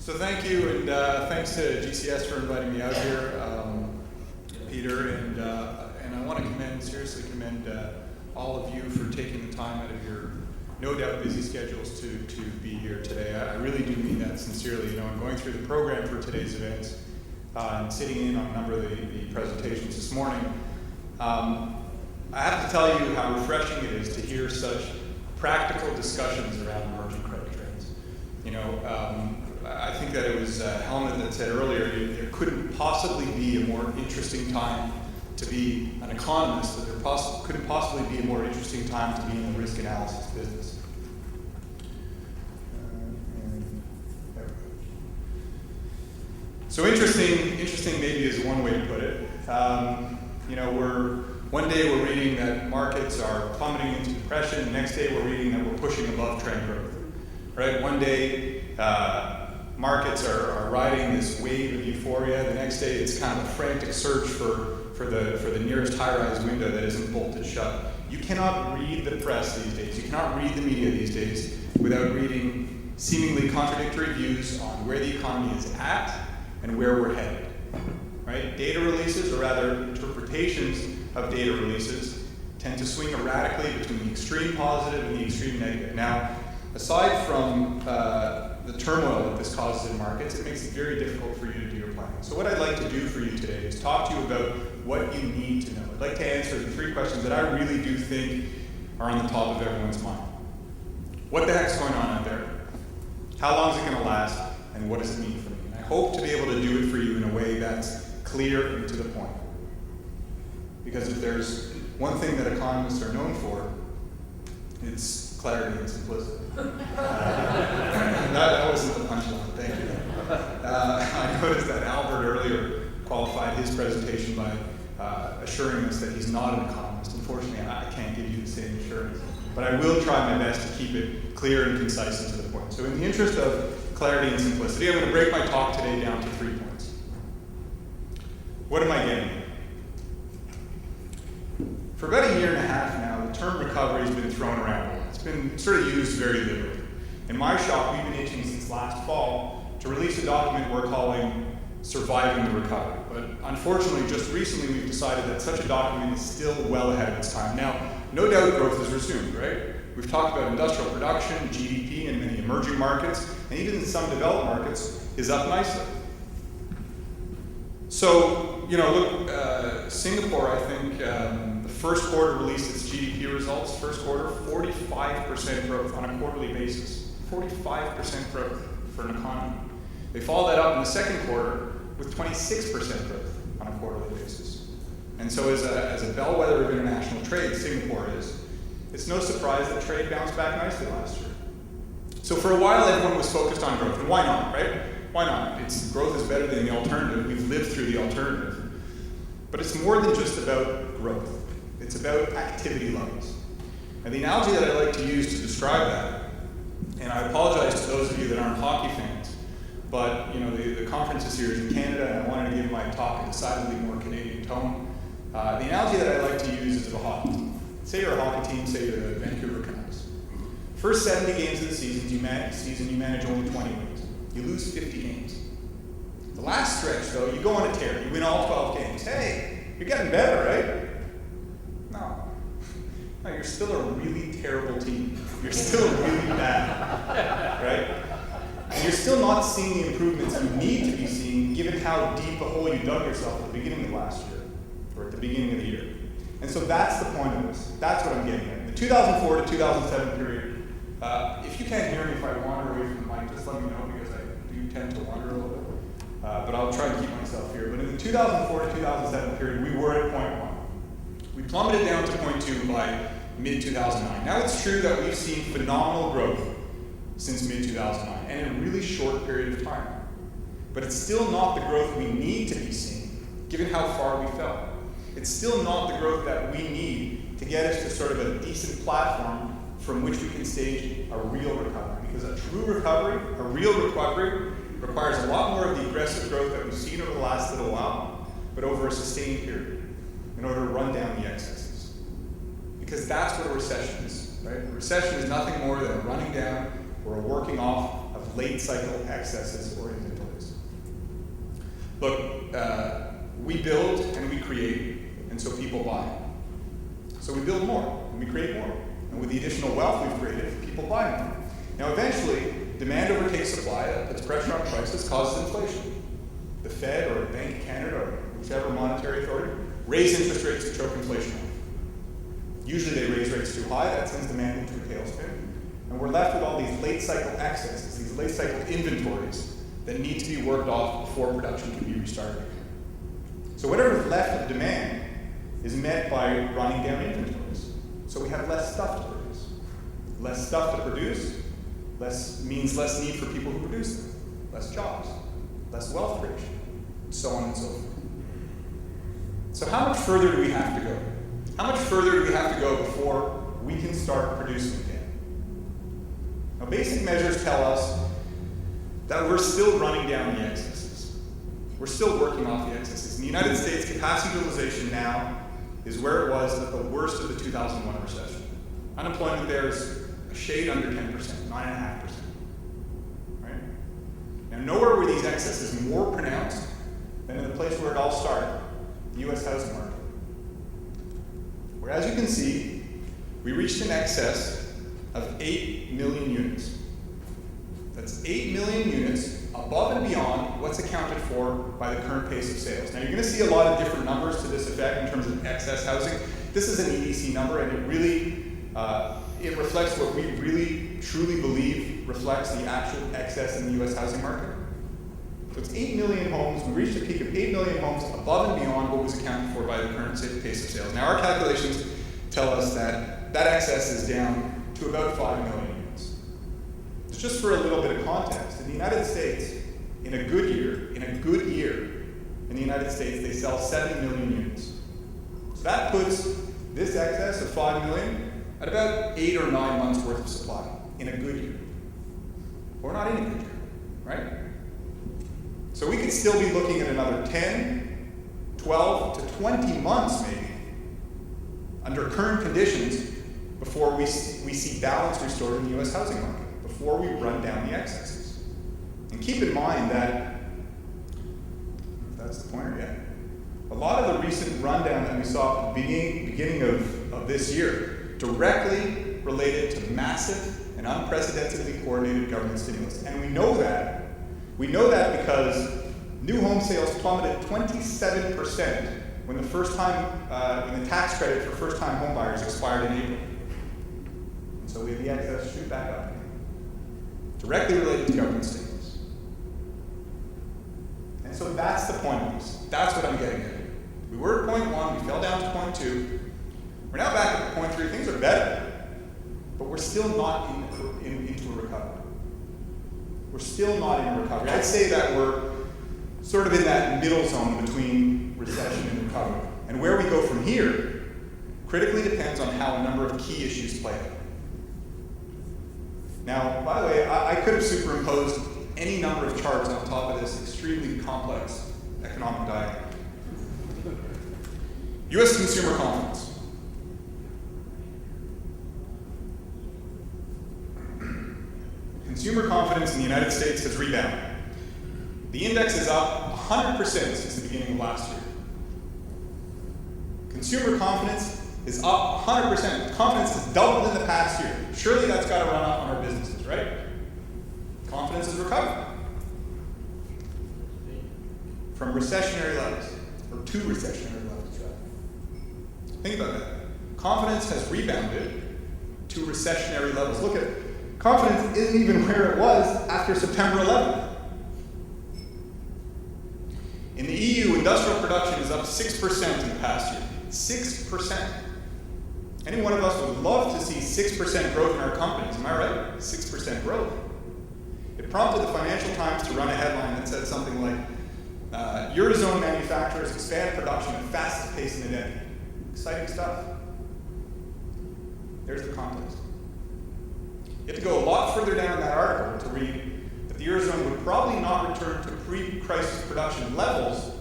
So thank you, and thanks to GCS for inviting me out here, Peter, and I want to seriously commend all of you for taking the time out of your no doubt busy schedules to be here today. I really do mean that sincerely. You know, I'm going through the program for today's events and sitting in on a number of the presentations this morning. I have to tell you how refreshing it is to hear such practical discussions around emerging credit trends. You know, I think that it was Helmut that said earlier, there couldn't possibly be a more interesting time to be an economist, that there couldn't possibly be a more interesting time to be in the risk analysis business. So interesting maybe is one way to put it. You know, one day we're reading that markets are plummeting into depression, the next day we're reading that we're pushing above trend growth, right? One day markets are riding this wave of euphoria, the next day it's kind of a frantic search for the nearest high-rise window that isn't bolted shut. You cannot read the press these days, you cannot read the media these days without reading seemingly contradictory views on where the economy is at and where we're headed, right? Data releases, or rather interpretations of data releases, tend to swing erratically between the extreme positive and the extreme negative. Now, aside from the turmoil that this causes in markets, it makes it very difficult for you to do your planning. So what I'd like to do for you today is talk to you about what you need to know. I'd like to answer the three questions that I really do think are on the top of everyone's mind. What the heck's going on out there? How long is it going to last? And what does it mean for me? And I hope to be able to do it for you in a way that's clear and to the point. Because if there's one thing that economists are known for, it's clarity and simplicity. That wasn't the punchline, thank you. I noticed that Albert earlier qualified his presentation by assuring us that he's not an economist. Unfortunately, I can't give you the same assurance. But I will try my best to keep it clear and concise and to the point. So in the interest of clarity and simplicity, I'm going to break my talk today down to 3 points. What am I getting at? For about a year and a half now, the term recovery has been thrown around a lot. It's been sort of used very liberally. In my shop, we've been itching since last fall to release a document we're calling Surviving the Recovery. But unfortunately, just recently we've decided that such a document is still well ahead of its time. Now, no doubt growth has resumed, right? We've talked about industrial production, GDP in many emerging markets, and even in some developed markets is up nicely. So, you know, look, Singapore, I think, the first quarter released its GDP results. First quarter, 45% growth on a quarterly basis. 45% growth for an economy. They followed that up in the second quarter with 26% growth on a quarterly basis. And so as a bellwether of international trade, Singapore is, it's no surprise that trade bounced back nicely last year. So for a while, everyone was focused on growth. And why not, right? Why not? Growth is better than the alternative. We've lived through the alternative. But it's more than just about growth. It's about activity levels. And the analogy that I like to use to describe that, and I apologize to those of you that aren't hockey fans, but you know the conference this year is in Canada, and I wanted to give my talk a decidedly more Canadian tone. The analogy that I like to use is of a hockey team. Say you're a hockey team, say you're the Vancouver Canucks. First 70 games of the season, you manage only 20 wins. You lose 50 games. The last stretch, though, you go on a tear. You win all 12 games. Hey, you're getting better, right? No, you're still a really terrible team. You're still really bad, right? And you're still not seeing the improvements you need to be seeing given how deep a hole you dug yourself at the beginning of last year, or at the beginning of the year. And so that's the point of this. That's what I'm getting at. In the 2004 to 2007 period, if you can't hear me, if I wander away from the mic, just let me know because I do tend to wander a little bit. But I'll try and keep myself here. But in the 2004 to 2007 period, we were at point 1. We plummeted down to point 2 by mid-2009. Now it's true that we've seen phenomenal growth since mid-2009, and in a really short period of time. But it's still not the growth we need to be seeing, given how far we fell. It's still not the growth that we need to get us to sort of a decent platform from which we can stage a real recovery. Because a true recovery, a real recovery, requires a lot more of the aggressive growth that we've seen over the last little while, but over a sustained period, in order to run down the excesses. Because that's what a recession is, right? A recession is nothing more than a running down or a working off of of late cycle excesses or inventories. Look, we build and we create, and so people buy. So we build more and we create more. And with the additional wealth we've created, people buy more. Now eventually, demand overtakes supply, that puts pressure on prices, causes inflation. The Fed or the Bank of Canada or whichever monetary authority raise interest rates to choke inflation off. Usually they raise rates too high, that sends demand into a tailspin. And we're left with all these late cycle excesses, these late cycle inventories that need to be worked off before production can be restarted. So whatever's left of demand is met by running down inventories. So we have less stuff to produce. Less stuff to produce means less need for people who produce them, less jobs, less wealth creation, so on and so forth. So how much further do we have to go? How much further do we have to go before we can start producing again? Now, basic measures tell us that we're still running down the excesses. We're still working off the excesses. In the United States, capacity utilization now is where it was at the worst of the 2001 recession. Unemployment there is a shade under 10%, 9.5%. Right? Now, nowhere were these excesses more pronounced than in the place where it all started, the US housing market. Where, as you can see, we reached an excess of 8 million units. That's 8 million units above and beyond what's accounted for by the current pace of sales. Now, you're going to see a lot of different numbers to this effect in terms of excess housing. This is an EDC number, and it really it reflects what we really truly believe reflects the actual excess in the US housing market. So it's 8 million homes. We reached a peak of 8 million homes above and beyond what was accounted for by the current pace of sales. Now, our calculations tell us that that excess is down to about 5 million units. Just for a little bit of context, in the United States, in a good year, in the United States, they sell 7 million units. So that puts this excess of 5 million at about 8 or 9 months worth of supply in a good year. We're not in a good year, right? So we could still be looking at another 10, 12 to 20 months maybe under current conditions before we see balance restored in the US housing market, before we run down the excesses. And keep in mind that, if that's the pointer yet, a lot of the recent rundown that we saw at the beginning of this year directly related to massive and unprecedentedly coordinated government stimulus. And we know that because new home sales plummeted 27% when when the tax credit for first-time home buyers expired in April. And so we had the excess shoot back up again, directly related to government stimulus. And so that's the point of this. That's what I'm getting at. We were at point 1, we fell down to point 2. We're now back at point 3. Things are better, but we're still not into a recovery. We're still not in a recovery. I'd say that we're sort of in that middle zone between recession and recovery. And where we go from here critically depends on how a number of key issues play out. Now, by the way, I could have superimposed any number of charts on top of this extremely complex economic diagram. US consumer confidence. Consumer confidence in the United States has rebounded. The index is up 100% since the beginning of last year. Consumer confidence is up 100%. Confidence has doubled in the past year. Surely that's got to run off on our businesses, right? Confidence has recovered from recessionary levels, or to recessionary levels, rather. Think about that. Confidence has rebounded to recessionary levels. Look at confidence isn't even where it was after September 11th. In the EU, industrial production is up 6% in the past year. 6%. Any one of us would love to see 6% growth in our companies, am I right? 6% growth. It prompted the Financial Times to run a headline that said something like, Eurozone manufacturers expand production at the fastest pace in a decade. Exciting stuff. There's the context. You have to go a lot further down in that article to read that the Eurozone would probably not return to pre-crisis production levels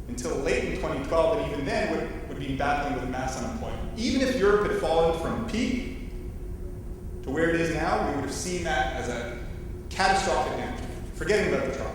until late in 2012, and even then would be battling with mass unemployment. Even if Europe had fallen from peak to where it is now, we would have seen that as a catastrophic damage. Forgetting about the trough.